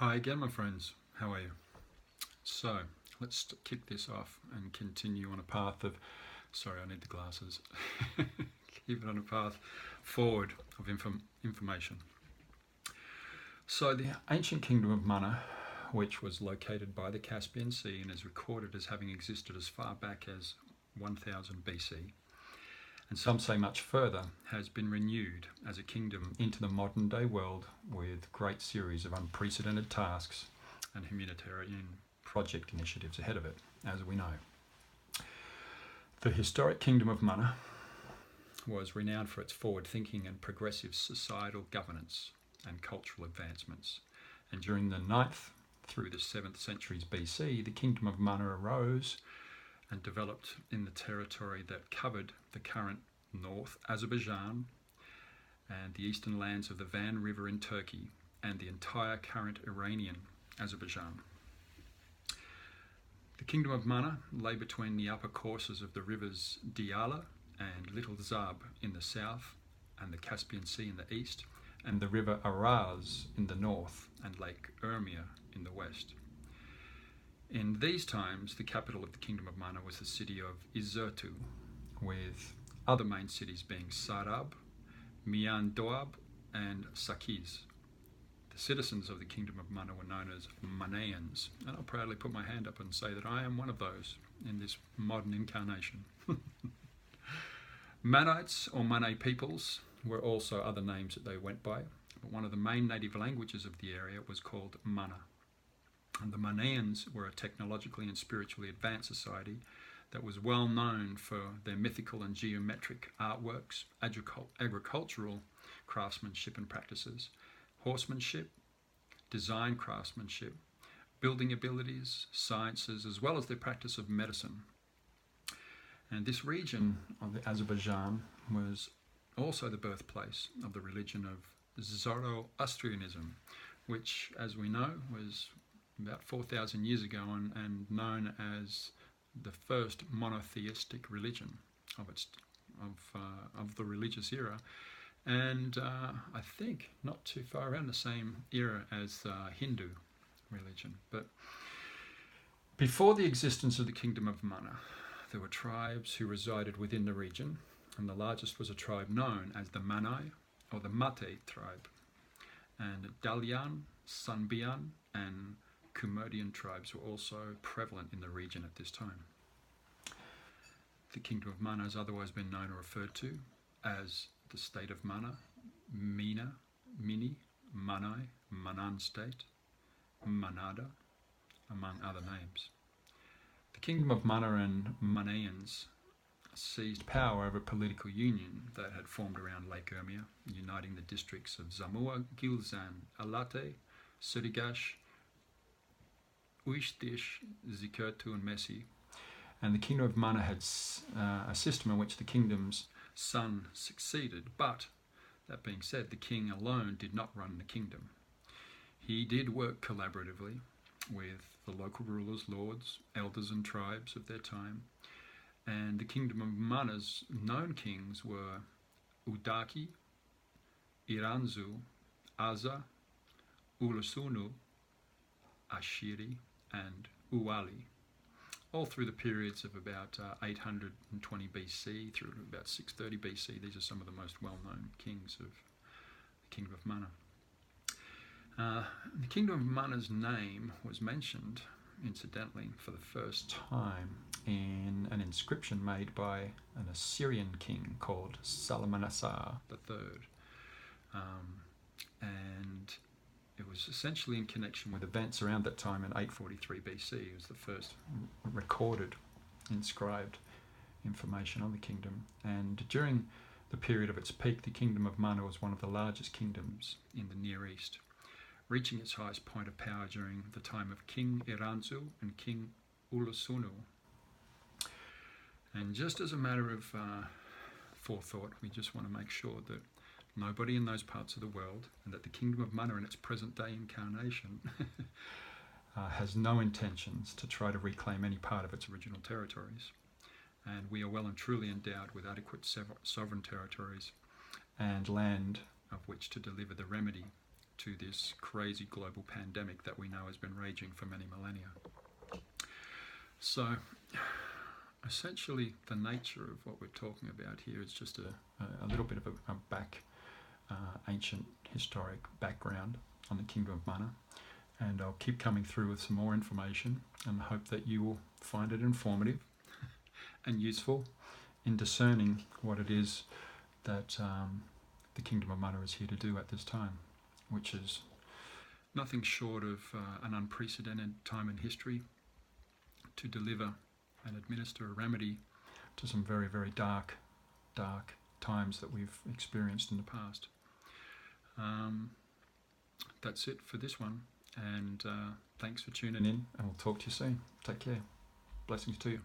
Hi again, my friends. How are you? So, let's kick this off and continue on a path of. Sorry, I need the glasses. Keep it on a path forward of information. So, the ancient kingdom of Manna, which was located by the Caspian Sea and is recorded as having existed as far back as 1000 BC, and some say much further, has been renewed as a kingdom into the modern day world with great series of unprecedented tasks and humanitarian project initiatives ahead of it, as we know. The historic kingdom of Manna was renowned for its forward thinking and progressive societal governance and cultural advancements. And during the 9th through the 7th centuries BC, the kingdom of Manna arose and developed in the territory that covered the current North Azerbaijan and the eastern lands of the Van River in Turkey and the entire current Iranian Azerbaijan. The kingdom of Manna lay between the upper courses of the rivers Diyala and Little Zab in the south and the Caspian Sea in the east, and the river Araz in the north and Lake Urmia in the west. In these times, the capital of the Kingdom of Manna was the city of Izertu, with other main cities being Sarab, Mian Doab, and Sakiz. The citizens of the Kingdom of Manna were known as Mannaeans, and I'll proudly put my hand up and say that I am one of those in this modern incarnation. Mannites, or Mannai peoples, were also other names that they went by, but one of the main native languages of the area was called Manna. And the Mannaeans were a technologically and spiritually advanced society that was well known for their mythical and geometric artworks, agricultural craftsmanship and practices, horsemanship, design craftsmanship, building abilities, sciences, as well as their practice of medicine. And this region of the Azerbaijan was also the birthplace of the religion of Zoroastrianism, which, as we know, was about 4,000 years ago and known as the first monotheistic religion of the religious era, and I think not too far around the same era as Hindu religion. But before the existence of the Kingdom of Manna, there were tribes who resided within the region, and the largest was a tribe known as the Mannai, or the Mate tribe, and Dalyan, Sanbian, and Kumodian tribes were also prevalent in the region at this time. The Kingdom of Manna has otherwise been known or referred to as the State of Manna, Mina, Mini, Mannai, Mannan State, Manada, among other names. The Kingdom of Manna and Mannaeans seized power over a political union that had formed around Lake Urmia, uniting the districts of Zamua, Gilzan, Alate, Surigash, Uishtish, Zikertu, and Messi. And the Kingdom of Manna had a system in which the kingdom's son succeeded, but that being said, the king alone did not run the kingdom. He did work collaboratively with the local rulers, lords, elders, and tribes of their time, and the Kingdom of Manna's known kings were Udaki, Iranzu, Aza, Ulusunu, Ashiri, and Uwali, all through the periods of about 820 BC through to about 630 BC. These are some of the most well-known kings of the Kingdom of Manna. The Kingdom of Manna's name was mentioned, incidentally, for the first time in an inscription made by an Assyrian king called Salmanassar III. And it was essentially in connection with events around that time in 843 BC. It was the first recorded, inscribed information on the kingdom. And during the period of its peak, the Kingdom of Manna was one of the largest kingdoms in the Near East, reaching its highest point of power during the time of King Iranzu and King Ulusunu. And just as a matter of forethought, we just want to make sure that nobody in those parts of the world, and that the Kingdom of Manna in its present day incarnation has no intentions to try to reclaim any part of its original territories. And we are well and truly endowed with adequate sovereign territories and land of which to deliver the remedy to this crazy global pandemic that we know has been raging for many millennia. So essentially the nature of what we're talking about here is just a little bit of a ancient historic background on the Kingdom of Manna, and I'll keep coming through with some more information and hope that you will find it informative and useful in discerning what it is that the Kingdom of Manna is here to do at this time, which is nothing short of an unprecedented time in history to deliver and administer a remedy to some very, very dark times that we've experienced in the past. That's it for this one, and thanks for tuning in, and we'll talk to you soon. Take care. Blessings to you.